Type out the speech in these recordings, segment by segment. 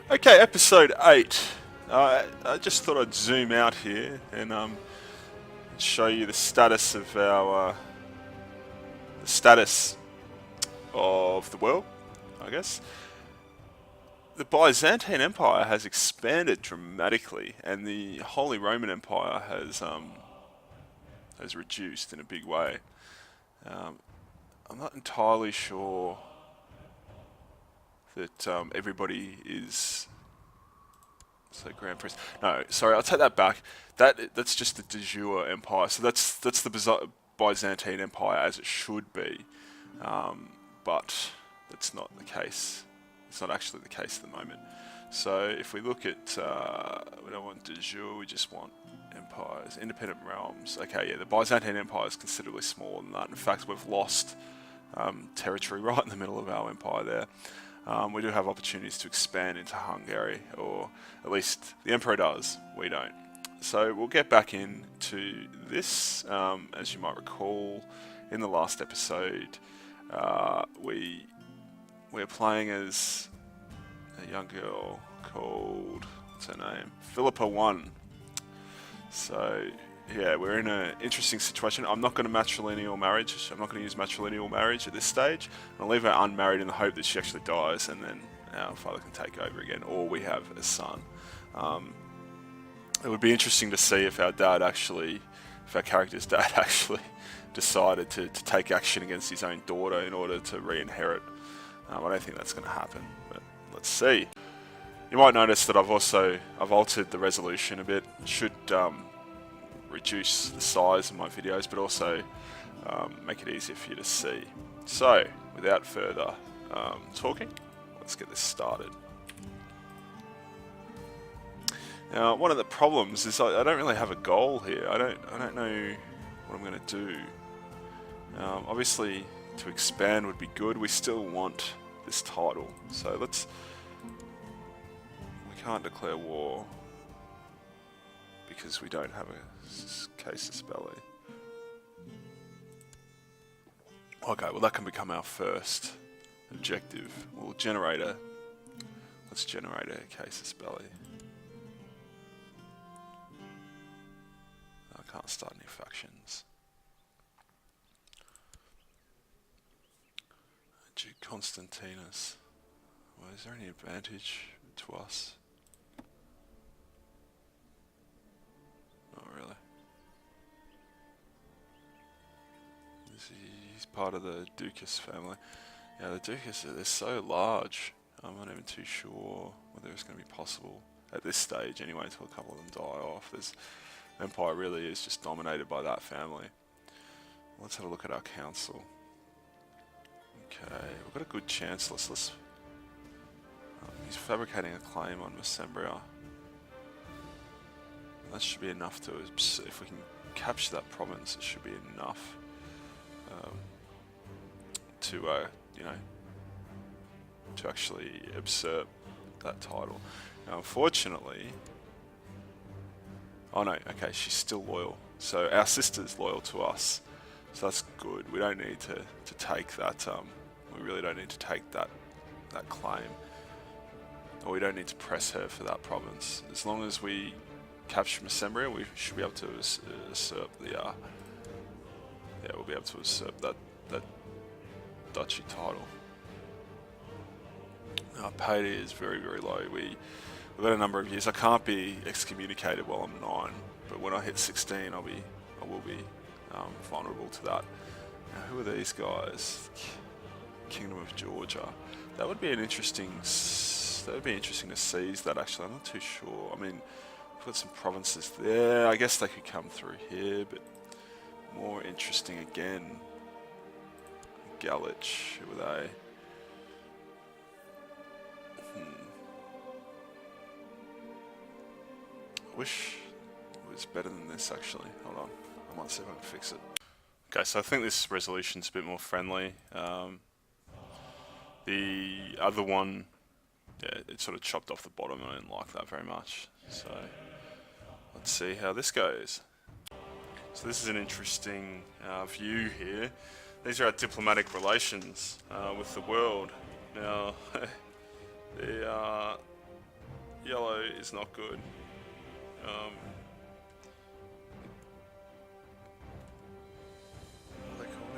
Okay, episode 8. I just thought I'd zoom out here and show you the status of the status of the world, I guess. The Byzantine Empire has expanded dramatically, and the Holy Roman Empire has reduced in a big way. Um, I'm not entirely sure that everybody is. So Grand Prix. No, sorry, I'll take that back. That's just the de jure empire. So that's the Byzantine Empire as it should be, but that's not the case. It's not actually the case at the moment. So if we look at, we don't want de jure, we just want empires, independent realms. Okay, yeah, the Byzantine Empire is considerably smaller than that. In fact, we've lost territory right in the middle of our empire there. We do have opportunities to expand into Hungary, or at least the Emperor does, we don't. So we'll get back into this. As you might recall, in the last episode, we're playing as a young girl called, what's her name? Philippa I. So yeah, we're in an interesting situation. I'm not going to matrilineal marriage. I'm not going to use matrilineal marriage at this stage. I'll leave her unmarried in the hope that she actually dies, and then our father can take over again, or we have a son. It would be interesting to see if our character's dad actually decided to take action against his own daughter in order to re-inherit. I don't think that's going to happen, but let's see. You might notice that I've altered the resolution a bit. It should reduce the size of my videos, but also make it easier for you to see. So, without further talking, let's get this started. Now, one of the problems is I don't really have a goal here. I don't know what I'm going to do. Obviously, to expand would be good. We still want this title, so we can't declare war because we don't have a casus belli. Okay, well that can become our first objective. Let's generate a casus belli. I can't start any factions. Duke Constantinus. Well, is there any advantage to us? Not really. He's part of the Ducas family. Yeah, the Ducas, they're so large. I'm not even too sure whether it's going to be possible at this stage anyway until a couple of them die off. The Empire really is just dominated by that family. Let's have a look at our council. Okay, we've got a good chancellor. So he's fabricating a claim on Mesembria. That should be enough to, if we can capture that province, it should be enough to actually usurp that title. Now, unfortunately, oh no, okay, she's still loyal. So our sister's loyal to us, so that's good. We don't need to take that. We really don't need to take that claim, or we don't need to press her for that province. As long as we capture Mesembria, we should be able to usurp the. Yeah, we'll be able to usurp that duchy title. Our payday is very, very low. We've got a number of years. I can't be excommunicated while I'm 9, but when I hit 16, I will be vulnerable to that. Now, who are these guys? Kingdom of Georgia. That would be an interesting. That would be interesting to seize that. Actually, I'm not too sure. I mean, we've got some provinces there. I guess they could come through here, but more interesting again. Galich. Who are they? I wish it was better than this actually. Hold on, I might see if I can fix it. Okay, so I think this resolution's a bit more friendly. The other one, yeah, it sort of chopped off the bottom and I didn't like that very much. So let's see how this goes. So this is an interesting view here. These are our diplomatic relations with the world. Now, they are Yellow is not good. What are they called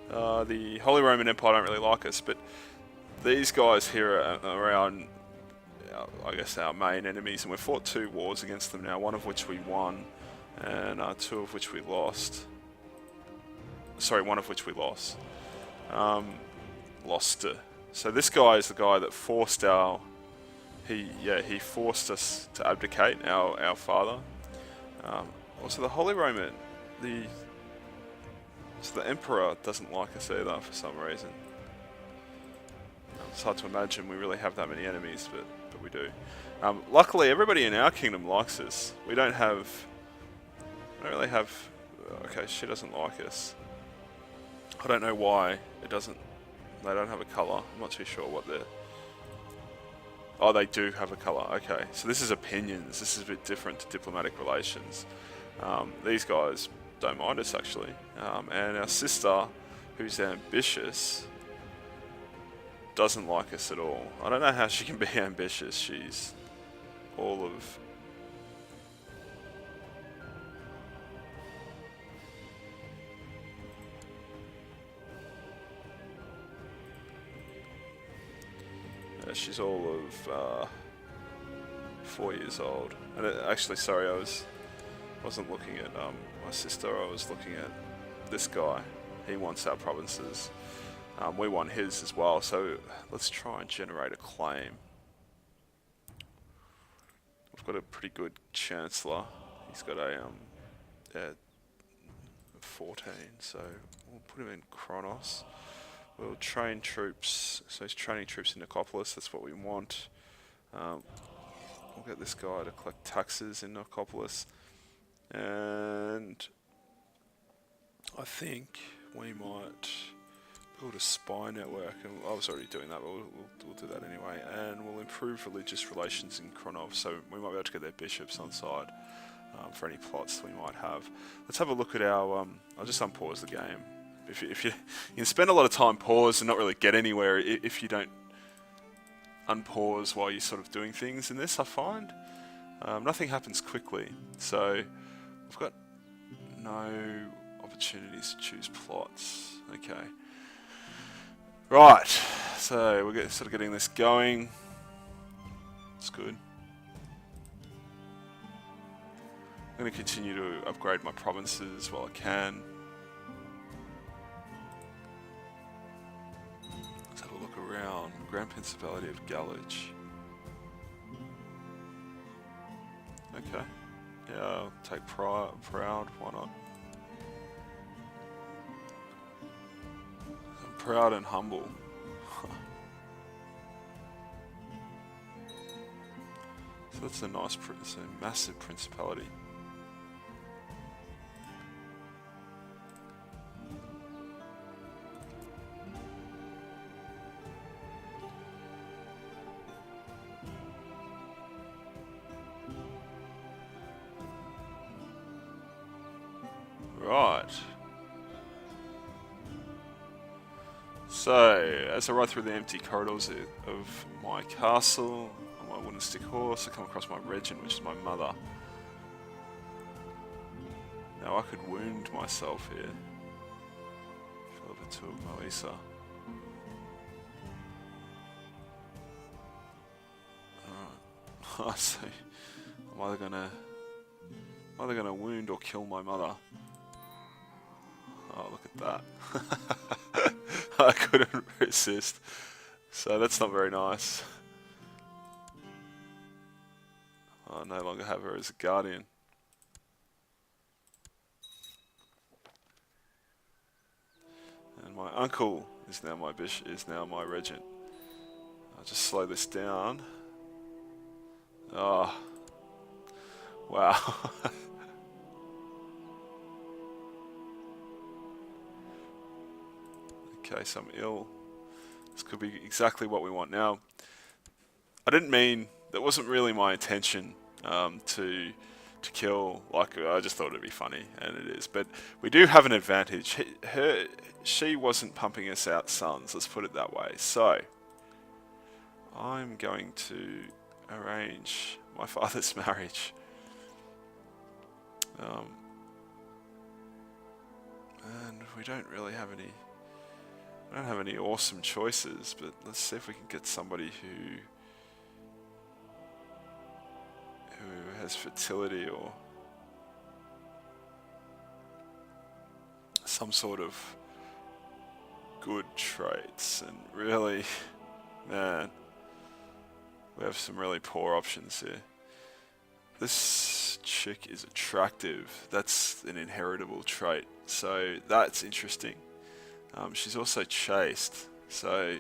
again? The Holy Roman Empire don't really like us, but these guys here are around, I guess, our main enemies, and we've fought 2 wars against them now, one of which we won, and 2 of which we lost. Sorry, 1 of which we lost. Lost. So this guy is the guy that forced he forced us to abdicate, our father. Also the Holy Roman, the Emperor doesn't like us either for some reason. It's hard to imagine we really have that many enemies, but we do. Luckily, everybody in our kingdom likes us. We don't really have. Okay, she doesn't like us. I don't know why it doesn't. They don't have a colour. I'm not too sure what they're. Oh, they do have a colour. Okay, so this is opinions. This is a bit different to diplomatic relations. These guys don't mind us actually, and our sister, who's ambitious, doesn't like us at all. I don't know how she can be ambitious. She's all of. She's all of 4 years old. And actually, sorry, I wasn't looking at my sister. I was looking at this guy. He wants our provinces. We want his as well. So let's try and generate a claim. We've got a pretty good chancellor. He's got a 14. So we'll put him in Kronos. We'll train troops, so he's training troops in Nicopolis, that's what we want. We'll get this guy to collect taxes in Nicopolis. And I think we might build a spy network. And I was already doing that, but we'll do that anyway. And we'll improve religious relations in Kronov, so we might be able to get their bishops on side for any plots we might have. Let's have a look at our, I'll just unpause the game. If you can spend a lot of time pause and not really get anywhere if you don't unpause while you're sort of doing things in this, I find. Nothing happens quickly, so we've got no opportunities to choose plots. Okay. Right, so we're sort of getting this going. It's good. I'm going to continue to upgrade my provinces while I can. Around Grand Principality of Gallage. Okay. Yeah, I'll take Proud, why not? I'm proud and humble. So that's a nice, it's a massive principality. Right. So, as I ride through the empty corridors of my castle on my wooden stick horse, I come across my regent, which is my mother. Now I could wound myself here. Philippa II of Moisa. Alright. So, I'm either gonna wound or kill my mother. Oh, look at that. I couldn't resist. So that's not very nice. I no longer have her as a guardian. And my uncle is now my bishop, is now my regent. I'll just slow this down. Oh. Wow. Okay, so I'm ill. This could be exactly what we want now. I didn't mean, that wasn't really my intention to kill. Like, I just thought it'd be funny, and it is. But we do have an advantage. She wasn't pumping us out sons, let's put it that way. So I'm going to arrange my father's marriage. And we don't really have any. I don't have any awesome choices, but let's see if we can get somebody who has fertility or some sort of good traits. And really, man, we have some really poor options here. This chick is attractive. That's an inheritable trait, so that's interesting. She's also chaste, so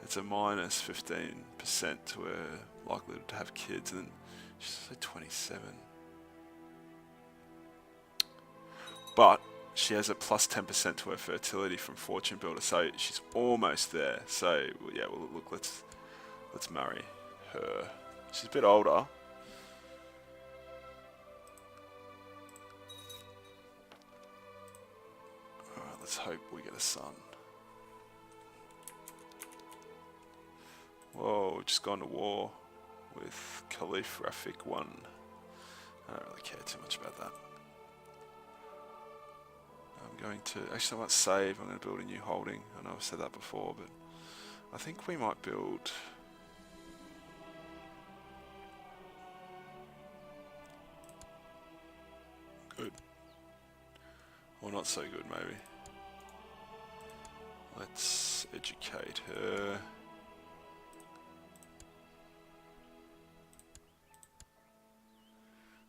it's a minus 15% to her likelihood to have kids, and she's also 27. But she has a plus 10% to her fertility from Fortune Builder, so she's almost there. So yeah, well, look, let's marry her. She's a bit older. Let's hope we get a son. Whoa, we've just gone to war with Caliph Rafik I. I don't really care too much about that. I'm going to, actually I might save, I'm going to build a new holding. I know I've said that before, but I think we might build... Good. Or not so good, maybe. Let's educate her.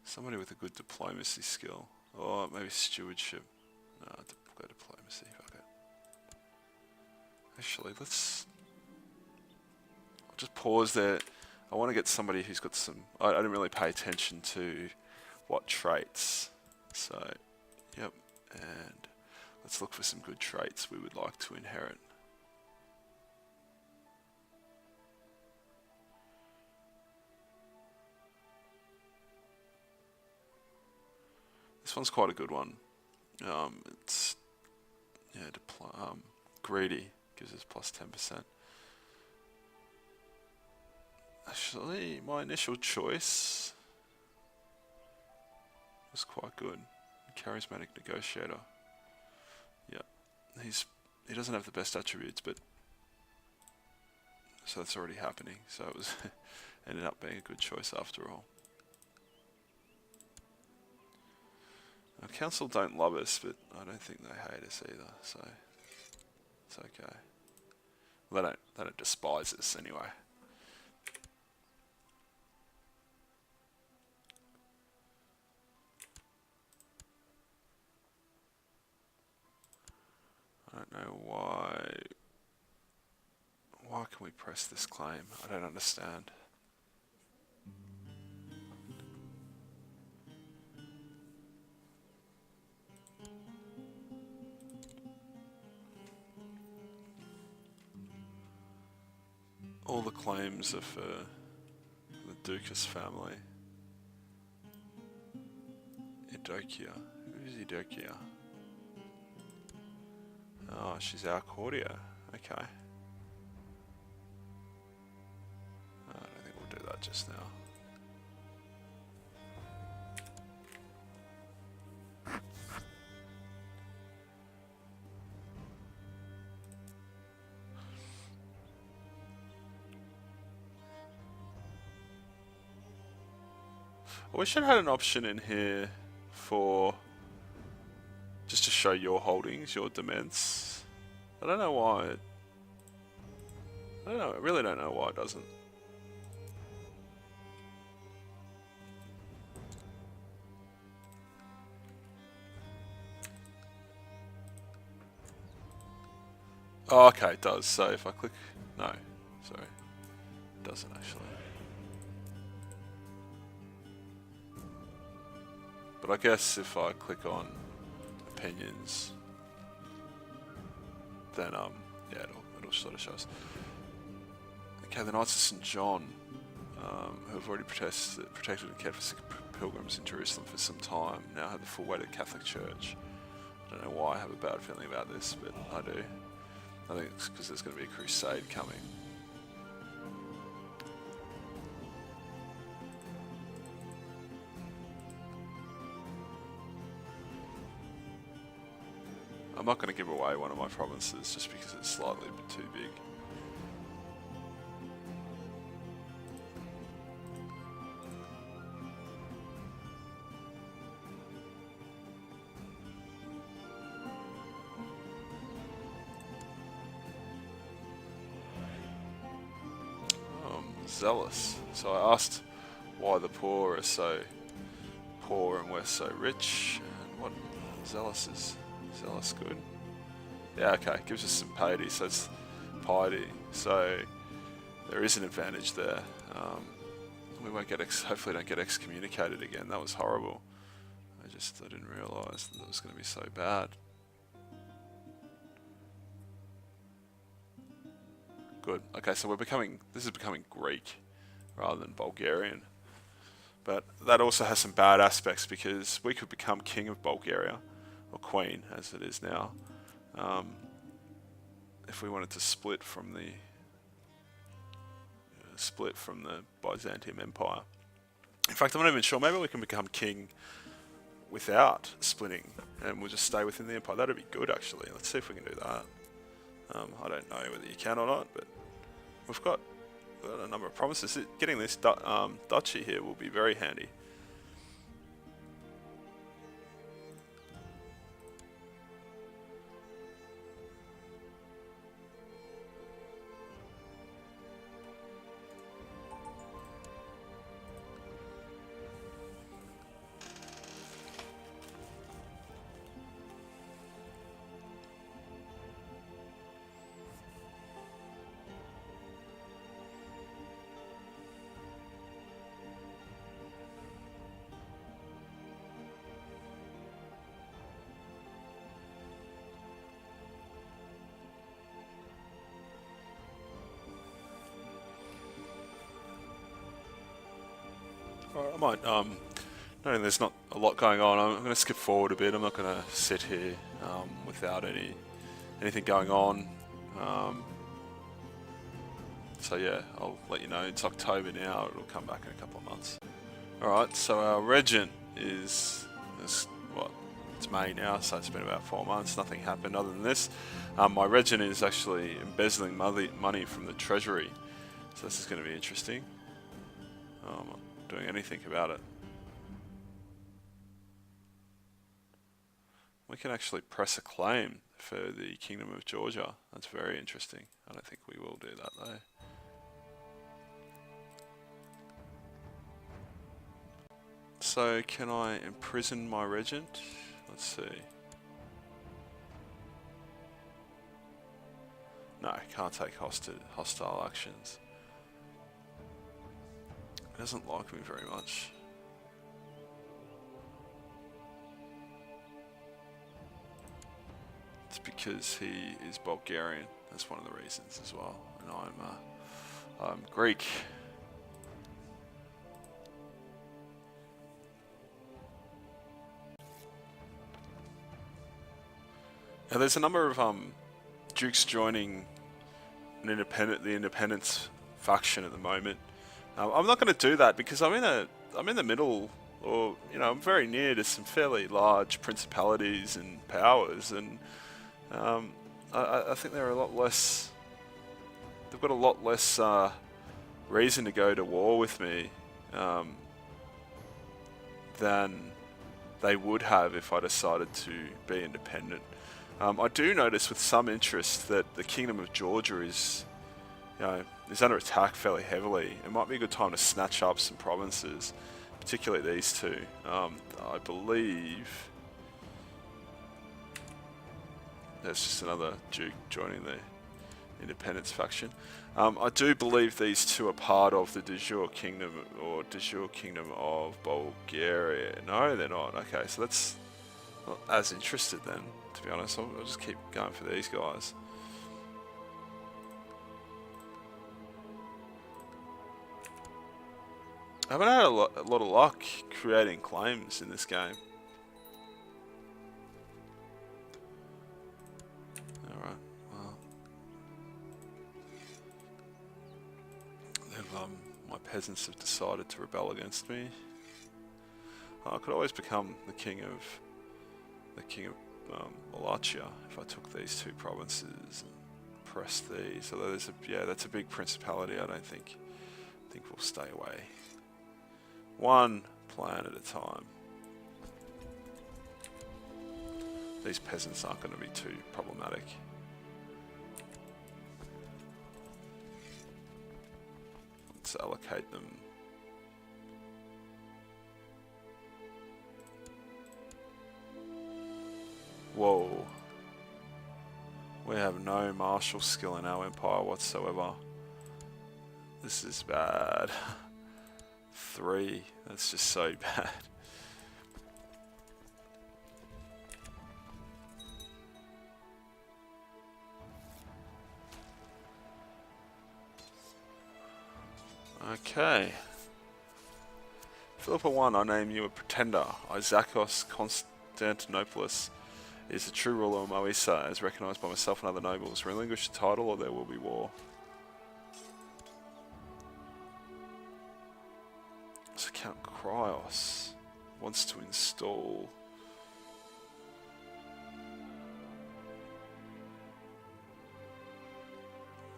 Somebody with a good diplomacy skill. Or maybe stewardship. No, go diplomacy, fuck it. Actually, let's... I'll just pause there. I want to get somebody who's got some... I didn't really pay attention to what traits. So, yep, and... let's look for some good traits we would like to inherit. This one's quite a good one. It's greedy, gives us plus 10%. Actually, my initial choice was quite good. Charismatic negotiator. Yeah, he doesn't have the best attributes, but so that's already happening. So it was ended up being a good choice after all. Now, council don't love us, but I don't think they hate us either. So it's okay. Well, they don't despise us anyway. I don't know why. Why can we press this claim? I don't understand. All the claims are for the Douxhood family. Eudokia. Who's Eudokia? Oh, she's our courtier. Okay. I don't think we'll do that just now. I wish it had an option in here for just to show your holdings, your dements. I don't know why. I don't know. I really don't know why it doesn't. Oh, okay, it does. So if I click, no, sorry, it doesn't actually. But I guess if I click on opinions, then yeah, it'll sort of show us. Okay, the Knights of St. John, who have already protected and cared for sick pilgrims in Jerusalem for some time, now have the full weight of the Catholic Church. I don't know why I have a bad feeling about this, but I do. I think it's because there's going to be a crusade coming. I'm not going to give away one of my provinces just because it's slightly a bit too big. Zealous. So I asked why the poor are so poor and we're so rich, and what zealous is zealous good? Yeah, okay, gives us some piety, so it's piety. So there is an advantage there. We won't get hopefully don't get excommunicated again. That was horrible. I didn't realise that it was going to be so bad. Good. Okay, so this is becoming Greek rather than Bulgarian. But that also has some bad aspects because we could become king of Bulgaria, or queen as it is now, if we wanted to split from the Byzantium Empire. In fact, I'm not even sure. Maybe we can become king without splitting, and we'll just stay within the empire. That'd be good, actually. Let's see if we can do that. I don't know whether you can or not, but we've got a number of provinces. Getting this duchy here will be very handy. Alright, I might, knowing there's not a lot going on, I'm going to skip forward a bit. I'm not going to sit here without anything going on. So yeah, I'll let you know. It's October now, it'll come back in a couple of months. Alright, so our regent is what? It's May now, so it's been about 4 months. Nothing happened other than this. My regent is actually embezzling money from the treasury, so this is going to be interesting. I'm not doing anything about it. We can actually press a claim for the Kingdom of Georgia. That's very interesting. I don't think we will do that though. So can I imprison my regent? Let's see. No, can't take hostile actions. He doesn't like me very much. It's because he is Bulgarian. That's one of the reasons as well. And I'm Greek. Now there's a number of dukes joining the independence faction at the moment. I'm not going to do that because I'm in the middle, or I'm very near to some fairly large principalities and powers, and I think they're a lot less. They've got a lot less reason to go to war with me than they would have if I decided to be independent. I do notice with some interest that the Kingdom of Georgia is under attack fairly heavily. It might be a good time to snatch up some provinces, particularly these two. I believe there's just another Duke joining the independence faction. I do believe these two are part of the Douxhood Kingdom, or Douxhood Kingdom of Bulgaria. No, they're not. Okay, so that's not as interested then, to be honest. I'll just keep going for these guys. I haven't had a lot of luck creating claims in this game. Alright, well. My peasants have decided to rebel against me. I could always become the king of Wallachia if I took these two provinces and pressed these. Although there's that's a big principality. I think we'll stay away. One plan at a time. These peasants aren't going to be too problematic. Let's allocate them. Whoa. We have no martial skill in our empire whatsoever. This is bad. 3. That's just so bad. Okay. Philippa I, I name you a pretender. Isaacos Constantinopoulos is the true ruler of Moisa, as recognised by myself and other nobles. Relinquish the title or there will be war. So Count Kryos wants to install...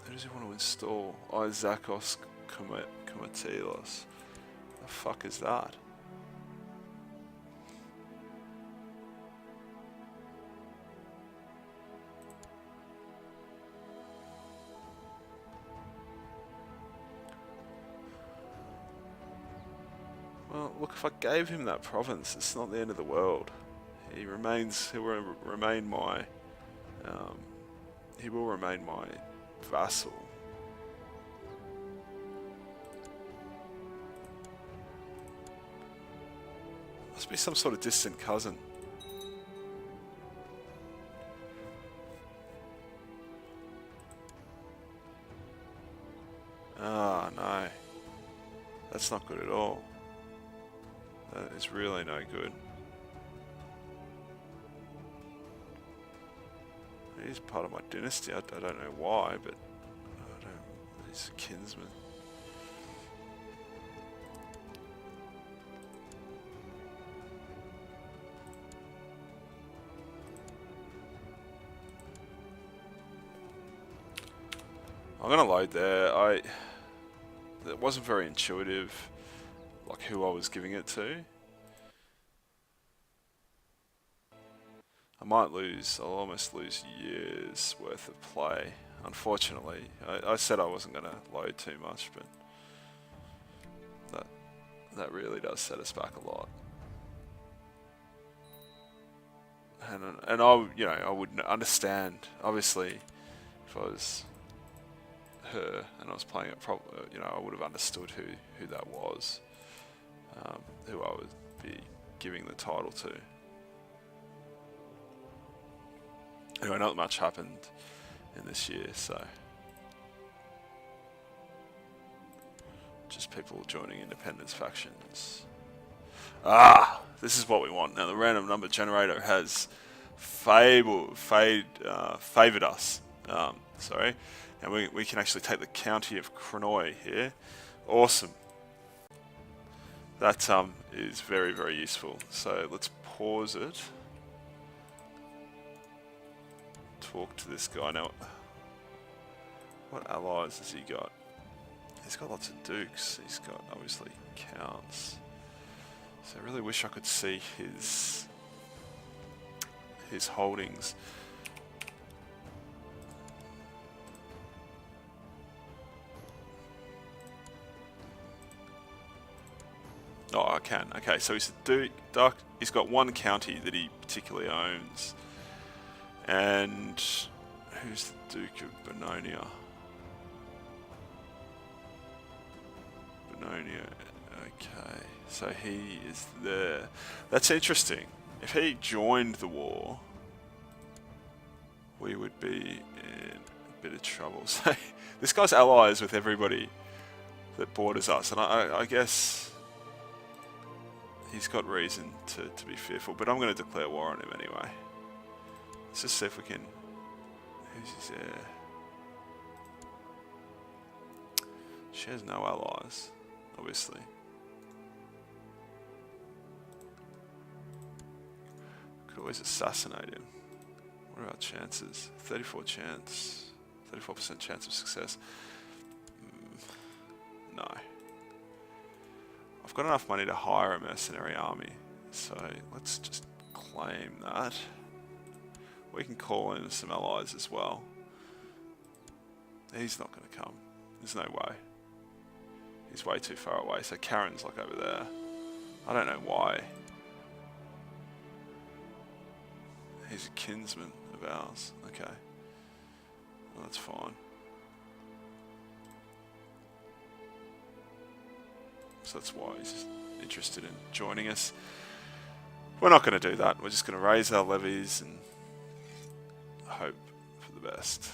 Who does he want to install? Isaacos Komatilos. The fuck is that? Well, look, if I gave him that province, it's not the end of the world. He will remain my vassal. Must be some sort of distant cousin. Ah, no. That's not good at all. That is really no good. He's part of my dynasty. I don't know why, but he's a kinsman. I'm gonna load there. It wasn't very intuitive, like who I was giving it to. I might lose. I'll almost lose years worth of play. Unfortunately, I said I wasn't gonna load too much, but that really does set us back a lot. And I would understand, obviously, if I was her and I was playing it properly, I would have understood who that was, who I would be giving the title to. Anyway, not much happened in this year, so just people joining independence factions. This is what we want. Now the random number generator has favored us. And we can actually take the county of Cronoy here. Awesome. That is very, very useful. So let's pause it. Talk to this guy now. What allies has he got? He's got lots of dukes. He's got obviously counts. So I really wish I could see his holdings. Oh, I can. Okay, so he's a duke. He's got one county that he particularly owns. And who's the Duke of Bononia? Okay, so he is there. That's interesting. If he joined the war, we would be in a bit of trouble. So this guy's allies with everybody that borders us, and I guess he's got reason to be fearful, but I'm going to declare war on him anyway. Let's just see if we can... Who's his heir? She has no allies, obviously. Could always assassinate him. What are our chances? 34 chance. 34% chance of success. No. I've got enough money to hire a mercenary army, so let's just claim that. We can call in some allies as well. He's not going to come. There's no way. He's way too far away, so Karen's like over there. I don't know why. He's a kinsman of ours. Okay. Well, that's fine. So that's why he's interested in joining us. We're not going to do that. We're just going to raise our levies and hope for the best.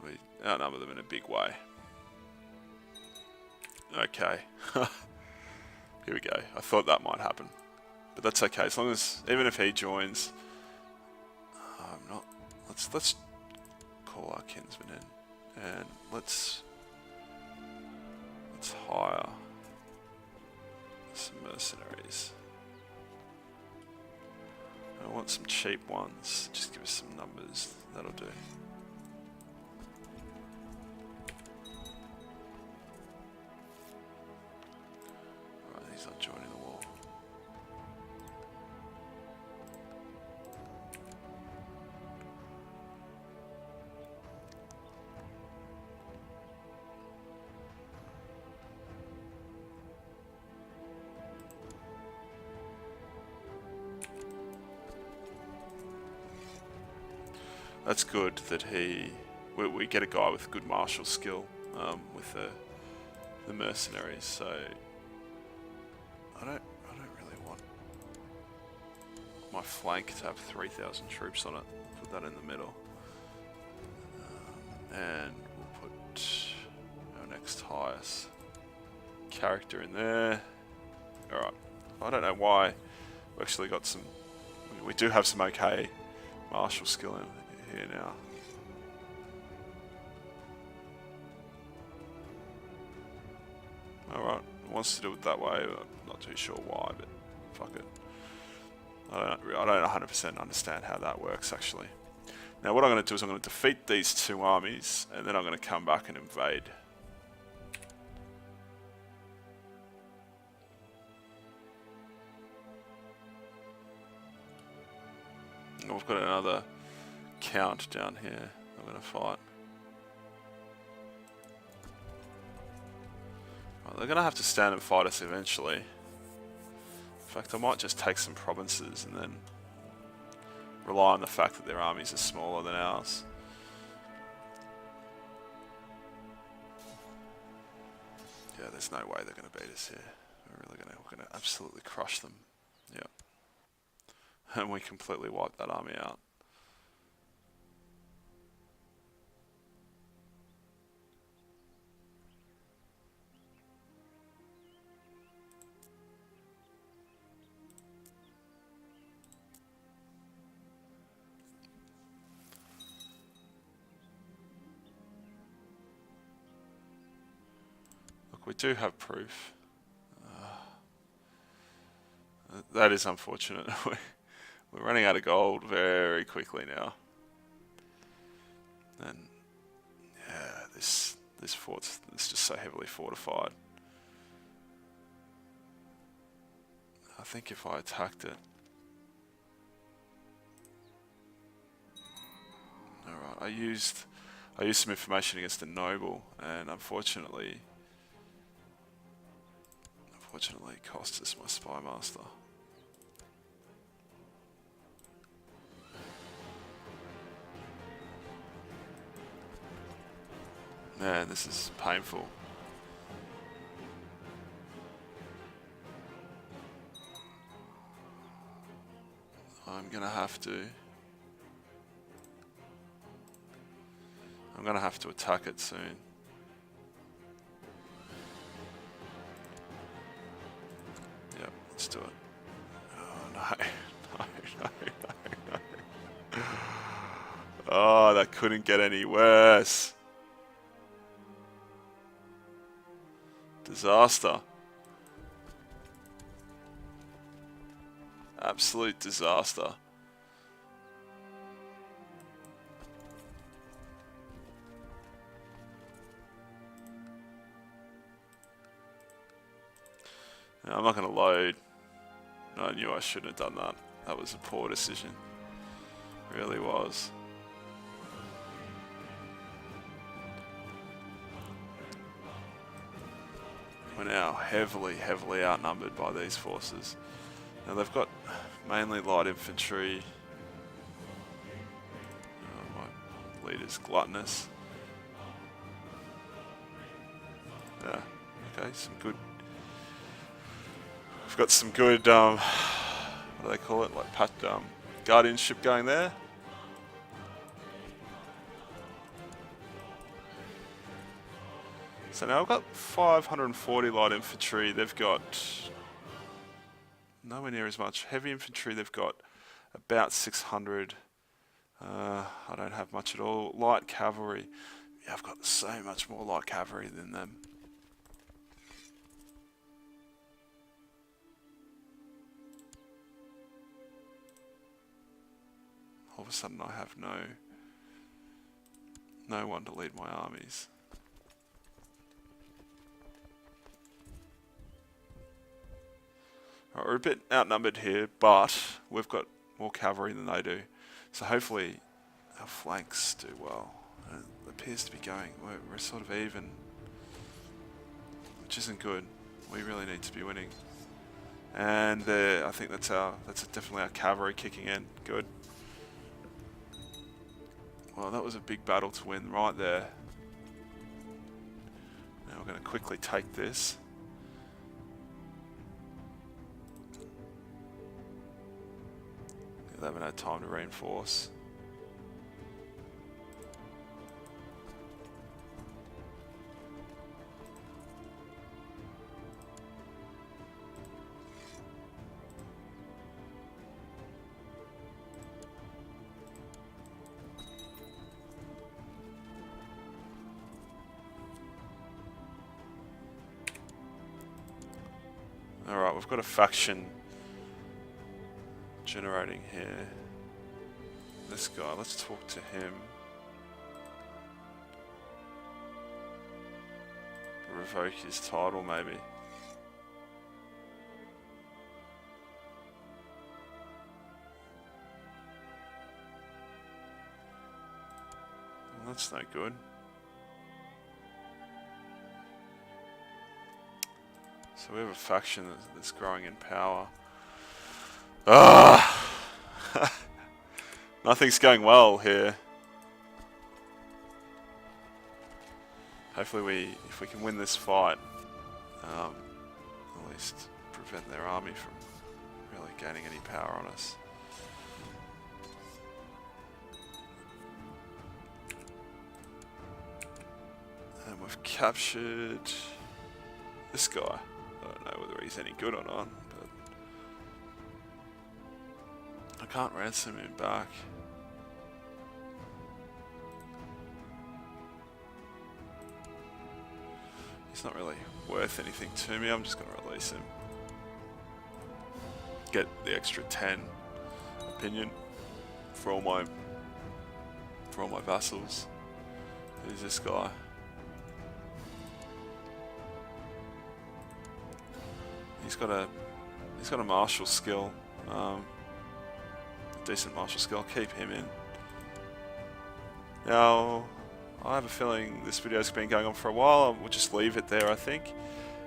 We outnumber them in a big way. Okay. Here we go. I thought that might happen. But that's okay, as long as, even if he joins, I'm not, let's call our kinsman in, and let's hire some mercenaries. I want some cheap ones, just give us some numbers, that'll do. Alright, he's not joining the war. That's good that we get a guy with good martial skill with the mercenaries. So I don't really want my flank to have 3,000 troops on it. Put that in the middle, and we'll put our next highest character in there. All right. I don't know why we actually got some. We do have some okay martial skill in here now. Alright, wants to do it that way, I'm not too sure why, but fuck it. I don't 100% understand how that works actually. Now what I'm going to do is I'm going to defeat these two armies, and then I'm going to come back and invade. And we've got another count down here I'm going to fight. Well, they're going to have to stand and fight us eventually. In fact, I might just take some provinces and then rely on the fact that their armies are smaller than ours. Yeah, there's no way they're going to beat us here. We're going to absolutely crush them. Yeah. And we completely wipe that army out. We do have proof. That is unfortunate. We're running out of gold very quickly now. And yeah, this fort's just so heavily fortified. I think if I attacked it. Alright, I used some information against a noble, and unfortunately it cost us my spy master. Man, this is painful. I'm gonna have to attack it soon. Yep, let's do it. that couldn't get any worse. Disaster. Absolute disaster. Now, I'm not going to load. I knew I shouldn't have done that. That was a poor decision. It really was. We're now heavily outnumbered by these forces. Now they've got mainly light infantry. My leader's gluttonous. Yeah, okay, some good. We've got some good, what do they call it, like guardianship going there. So now I've got 540 light infantry. They've got nowhere near as much. Heavy infantry, they've got about 600. I don't have much at all. Light cavalry, yeah, I've got so much more light cavalry than them. All of a sudden I have no one to lead my armies. Right, we're a bit outnumbered here, but we've got more cavalry than they do. So hopefully our flanks do well. It appears to be going. We're sort of even, which isn't good. We really need to be winning. And I think that's definitely our cavalry kicking in. Good. Well, that was a big battle to win right there. Now we're going to quickly take this. They haven't had time to reinforce. Alright, we've got a faction generating here. This guy, let's talk to him. Revoke his title, maybe. Well, that's no good. So we have a faction that's growing in power. Ah! Nothing's going well here. Hopefully if we can win this fight, at least prevent their army from really gaining any power on us. And we've captured this guy. I don't know whether he's any good or not, but I can't ransom him back. He's not really worth anything to me. I'm just going to release him. Get the extra 10 opinion for all my vassals. Who's this guy? He's got a martial skill, decent martial skill. I'll keep him in. Now, I have a feeling this video's been going on for a while. We'll just leave it there, I think.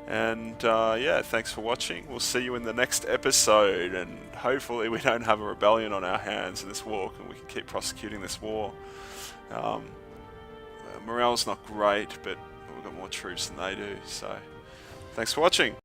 And yeah, thanks for watching. We'll see you in the next episode, and hopefully we don't have a rebellion on our hands in this war, and we can keep prosecuting this war. Morale's not great, but we've got more troops than they do. So, thanks for watching.